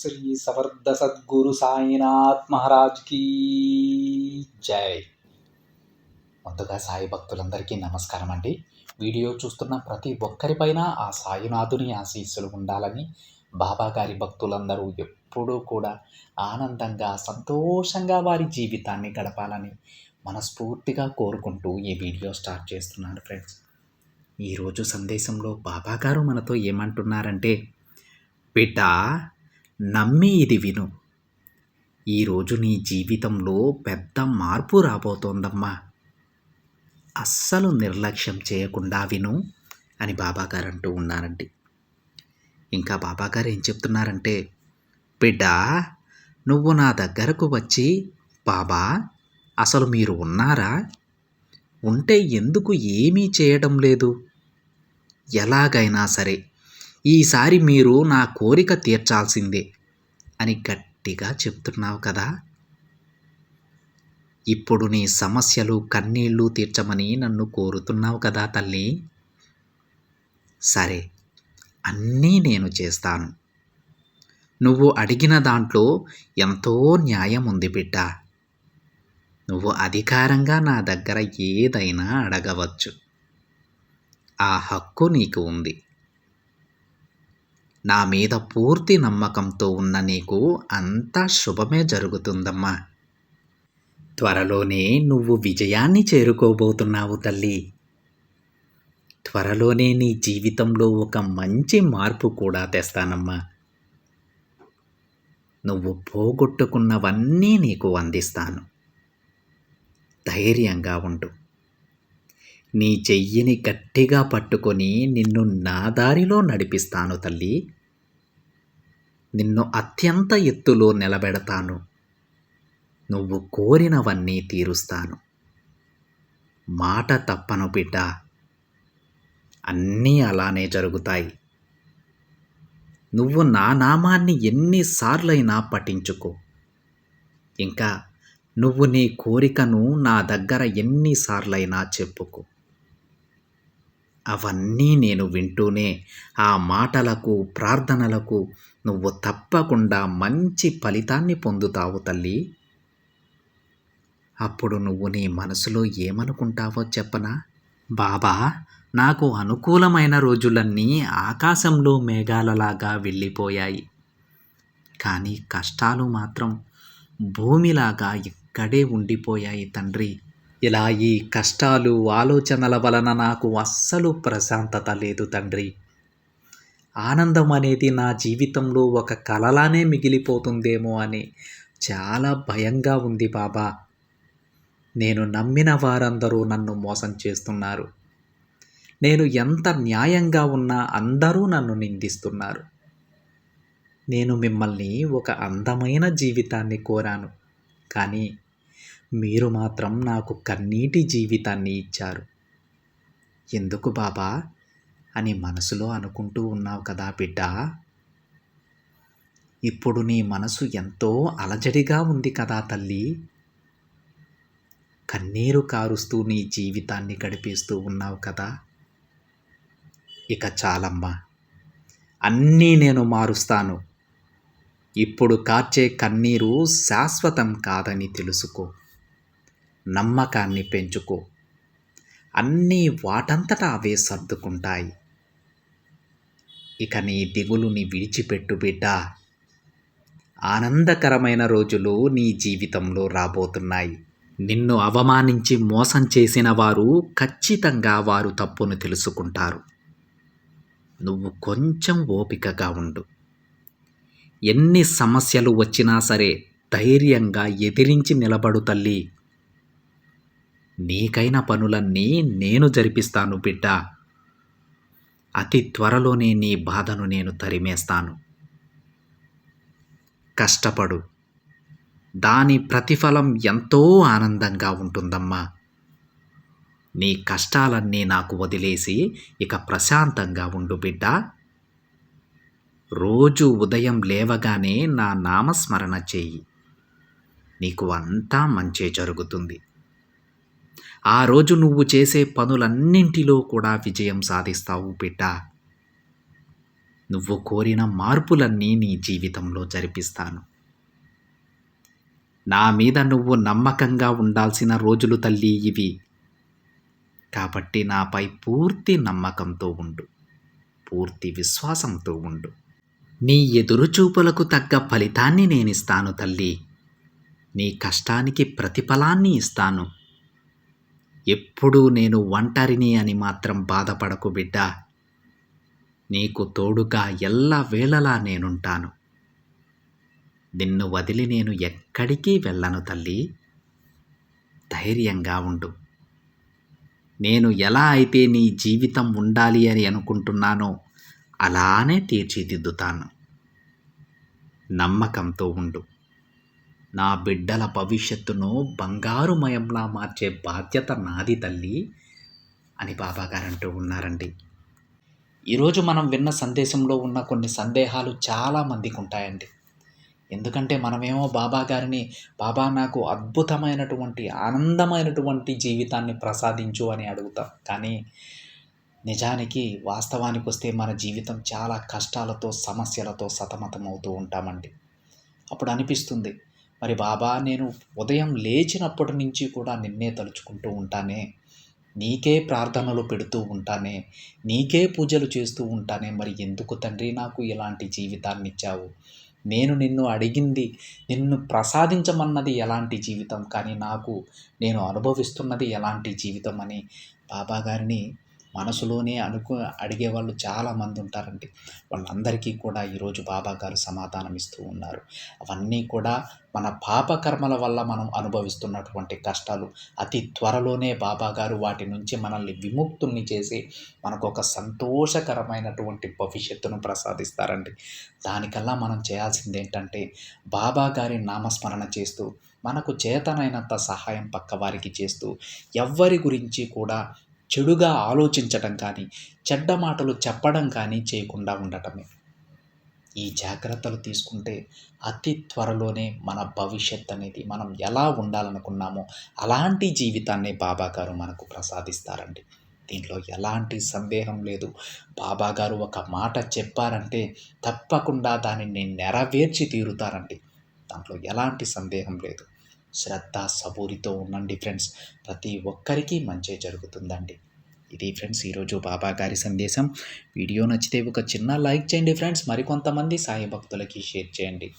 శ్రీ సమర్థ సద్గురు సాయినాథ్ మహారాజ్కి జై. ముందుగా సాయి భక్తులందరికీ నమస్కారం అండి. వీడియో చూస్తున్న ప్రతి ఒక్కరిపైన ఆ సాయినాథుని ఆశీస్సులు ఉండాలని, బాబా గారి భక్తులందరూ ఎప్పుడూ కూడా ఆనందంగా సంతోషంగా వారి జీవితాన్ని గడపాలని మనస్ఫూర్తిగా కోరుకుంటూ ఈ వీడియో స్టార్ట్ చేస్తున్నాను ఫ్రెండ్స్. ఈరోజు సందేశంలో బాబా గారు మనతో ఏమంటున్నారంటే, బిడ్డ నమ్మి ఇది విను, ఈరోజు నీ జీవితంలో పెద్ద మార్పు రాబోతోందమ్మా, అస్సలు నిర్లక్ష్యం చేయకుండా విను అని బాబాగారు అంటూ ఉన్నారండి. ఇంకా బాబాగారు ఏం చెప్తున్నారంటే, బిడ్డ నువ్వు నా దగ్గరకు వచ్చి, బాబా అసలు మీరు ఉన్నారా, ఉంటే ఎందుకు ఏమీ చేయడం లేదు, ఎలాగైనా సరే ఈసారి మీరు నా కోరిక తీర్చాల్సిందే అని గట్టిగా చెప్తున్నావు కదా. ఇప్పుడు నీ సమస్యలు కన్నీళ్ళు తీర్చమని నన్ను కోరుతున్నావు కదా తల్లి. సరే, అన్నీ నేను చేస్తాను. నువ్వు అడిగిన దాంట్లో ఎంతో న్యాయం ఉంది బిడ్డ. నువ్వు అధికారంగా నా దగ్గర ఏదైనా అడగవచ్చు, ఆ హక్కు నీకు ఉంది. నా మీద పూర్తి నమ్మకంతో ఉన్న నీకు అంతా శుభమే జరుగుతుందమ్మా. త్వరలోనే నువ్వు విజయాన్ని చేరుకోబోతున్నావు తల్లి. త్వరలోనే నీ జీవితంలో ఒక మంచి మార్పు కూడా తెస్తానమ్మా. నువ్వు పోగొట్టుకున్నవన్నీ నీకు అందిస్తాను. ధైర్యంగా ఉండు. నీ చెయ్యిని గట్టిగా పట్టుకొని నిన్ను నా దారిలో నడిపిస్తాను తల్లి. నిన్ను అత్యంత ఎత్తులో నిలబెడతాను. నువ్వు కోరినవన్నీ తీరుస్తాను. మాట తప్పను బిడ్డ, అన్నీ అలానే జరుగుతాయి. నువ్వు నా నామాన్ని ఎన్నిసార్లైనా పఠించుకో. ఇంకా నువ్వు నీ కోరికను నా దగ్గర ఎన్నిసార్లైనా చెప్పుకో. అవన్నీ నేను వింటూనే ఆ మాటలకు, ప్రార్థనలకు నువ్వు తప్పకుండా మంచి ఫలితాన్ని పొందుతావు తల్లి. అప్పుడు నువ్వు నీ మనసులో ఏమనుకుంటావో చెప్పనా? బాబా నాకు అనుకూలమైన రోజులన్నీ ఆకాశంలో మేఘాలలాగా వెళ్ళిపోయాయి, కానీ కష్టాలు మాత్రం భూమిలాగా ఇక్కడే ఉండిపోయాయి తండ్రి. ఇలా ఈ కష్టాలు, ఆలోచనల వలన నాకు అస్సలు ప్రశాంతత లేదు తండ్రి. ఆనందం అనేది నా జీవితంలో ఒక కలలానే మిగిలిపోతుందేమో అని చాలా భయంగా ఉంది బాబా. నేను నమ్మిన వారందరూ నన్ను మోసం చేస్తున్నారు. నేను ఎంత న్యాయంగా ఉన్నా అందరూ నన్ను నిందిస్తున్నారు. నేను మిమ్మల్ని ఒక అందమైన జీవితాన్ని కోరాను, కానీ మీరు మాత్రం నాకు కన్నీటి జీవితాన్ని ఇచ్చారు. ఎందుకు బాబా అని మనసులో అనుకుంటూ ఉన్నావు కదా బిడ్డ. ఇప్పుడు నీ మనసు ఎంతో అలజడిగా ఉంది కదా తల్లి. కన్నీరు కారుస్తూ నీ జీవితాన్ని గడిపేస్తూ ఉన్నావు కదా. ఇక చాలమ్మా, అన్నీ నేను మారుస్తాను. ఇప్పుడు కార్చే కన్నీరు శాశ్వతం కాదని తెలుసుకో. నమ్మకాన్ని పెంచుకో. అన్నీ వాటంతటా అవే సర్దుకుంటాయి. ఇక నీ దిగులుని విడిచిపెట్టు బిడ్డ. ఆనందకరమైన రోజులు నీ జీవితంలో రాబోతున్నాయి. నిన్ను అవమానించి మోసం చేసిన వారు ఖచ్చితంగా వారు తప్పును తెలుసుకుంటారు. నువ్వు కొంచెం ఓపికగా ఉండు. ఎన్ని సమస్యలు వచ్చినా సరే ధైర్యంగా ఎదిరించి నిలబడు తల్లి. నీకైన పనులన్నీ నేను జరిపిస్తాను బిడ్డ. అతి త్వరలోనే నీ బాధను నేను తరిమేస్తాను. కష్టపడు, దాని ప్రతిఫలం ఎంతో ఆనందంగా ఉంటుందమ్మా. నీ కష్టాలన్నీ నాకు వదిలేసి ఇక ప్రశాంతంగా ఉండు బిడ్డ. రోజు ఉదయం లేవగానే నా నామస్మరణ చెయ్యి. నీకు అంతా మంచే జరుగుతుంది. ఆ రోజు నువ్వు చేసే పనులన్నింటిలో కూడా విజయం సాధిస్తావు బిడ్డ. నువ్వు కోరిన మార్పులన్నీ నీ జీవితంలో జరిపిస్తాను. నా మీద నువ్వు నమ్మకంగా ఉండాల్సిన రోజులు తల్లి ఇవి. కాబట్టి నాపై పూర్తి నమ్మకంతో ఉండు. పూర్తి విశ్వాసంతో ఉండు. నీ ఎదురుచూపులకు తగ్గ ఫలితాన్ని నేనిస్తాను తల్లి. నీ కష్టానికి ప్రతిఫలాన్ని ఇస్తాను. ఎప్పుడూ నేను ఒంటరిని అని మాత్రం బాధపడకు బిడ్డా. నీకు తోడుగా ఎల్లవేళలా నేనుంటాను. నిన్ను వదిలి నేను ఎక్కడికి వెళ్ళను తల్లి. ధైర్యంగా ఉండు. నేను ఎలా అయితే నీ జీవితం ఉండాలి అని అనుకుంటున్నానో అలానే తీర్చిదిద్దుతాను. నమ్మకంతో ఉండు. నా బిడ్డల భవిష్యత్తును బంగారుమయంలా మార్చే బాధ్యత నాది తల్లి అని బాబాగారు అంటూ ఉన్నారండి. ఈరోజు మనం విన్న సందేశంలో ఉన్న కొన్ని సందేహాలు చాలామందికి ఉంటాయండి. ఎందుకంటే మనమేమో బాబాగారిని బాబా నాకు అద్భుతమైనటువంటి ఆనందమైనటువంటి జీవితాన్ని ప్రసాదించు అని అడుగుతాం. కానీ నిజానికి వాస్తవానికి వస్తే మన జీవితం చాలా కష్టాలతో సమస్యలతో సతమతమవుతూ ఉంటామండి. అప్పుడు అనిపిస్తుంది, మరి బాబా నేను ఉదయం లేచినప్పటి నుంచి కూడా నిన్నే తలుచుకుంటూ ఉంటానే, నీకే ప్రార్థనలు పెడుతూ ఉంటానే, నీకే పూజలు చేస్తూ ఉంటానే, మరి ఎందుకు తండ్రి నాకు ఇలాంటి జీవితాన్ని ఇచ్చావు? నేను నిన్ను అడిగింది, నిన్ను ప్రసాదించమన్నది ఎలాంటి జీవితం, కానీ నేను అనుభవిస్తున్నది ఎలాంటి జీవితం అని బాబాగారిని మనసులోనే అడిగేవాళ్ళు చాలామంది ఉంటారండి. వాళ్ళందరికీ కూడా ఈరోజు బాబాగారు సమాధానం ఇస్తూ ఉన్నారు. అవన్నీ కూడా మన పాపకర్మల వల్ల మనం అనుభవిస్తున్నటువంటి కష్టాలు. అతి త్వరలోనే బాబాగారు వాటి నుంచి మనల్ని విముక్తుల్ని చేసి మనకు ఒక సంతోషకరమైనటువంటి భవిష్యత్తును ప్రసాదిస్తారండి. దానికల్లా మనం చేయాల్సింది ఏంటంటే బాబాగారి నామస్మరణ చేస్తూ, మనకు చేతనైనంత సహాయం పక్కవారికి చేస్తూ, ఎవ్వరి గురించి కూడా చెడుగా ఆలోచించటం కానీ, చెడ్డ మాటలు చెప్పడం కానీ చేయకుండా ఉండటమే. ఈ జాగ్రత్తలు తీసుకుంటే అతి త్వరలోనే మన భవిష్యత్ అనేది మనం ఎలా ఉండాలనుకున్నామో అలాంటి జీవితాన్ని బాబాగారు మనకు ప్రసాదిస్తారండి. దీంట్లో ఎలాంటి సందేహం లేదు. బాబాగారు ఒక మాట చెప్పారంటే తప్పకుండా దానిని నెరవేర్చి తీరుతారండి. దాంట్లో ఎలాంటి సందేహం లేదు. శ్రద్ధ సబూరితో ఉండండి ఫ్రెండ్స్. ప్రతి ఒక్కరికి మంచే జరుగుతుందండి. ఇది ఫ్రెండ్స్ ఈరోజు బాబాగారి సందేశం. వీడియో నచ్చితే ఒక చిన్న లైక్ చేయండి ఫ్రెండ్స్. మరికొంతమంది సాయి భక్తులకి షేర్ చేయండి.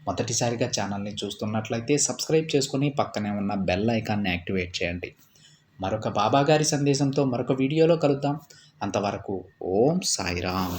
మొదటిసారిగా ఛానల్ని చూస్తున్నట్లయితే సబ్స్క్రైబ్ చేసుకొని పక్కనే ఉన్న బెల్ ఐకాన్ని యాక్టివేట్ చేయండి. మరొక బాబాగారి సందేశంతో మరొక వీడియోలో కలుద్దాం. అంతవరకు ఓం సాయిరామ్.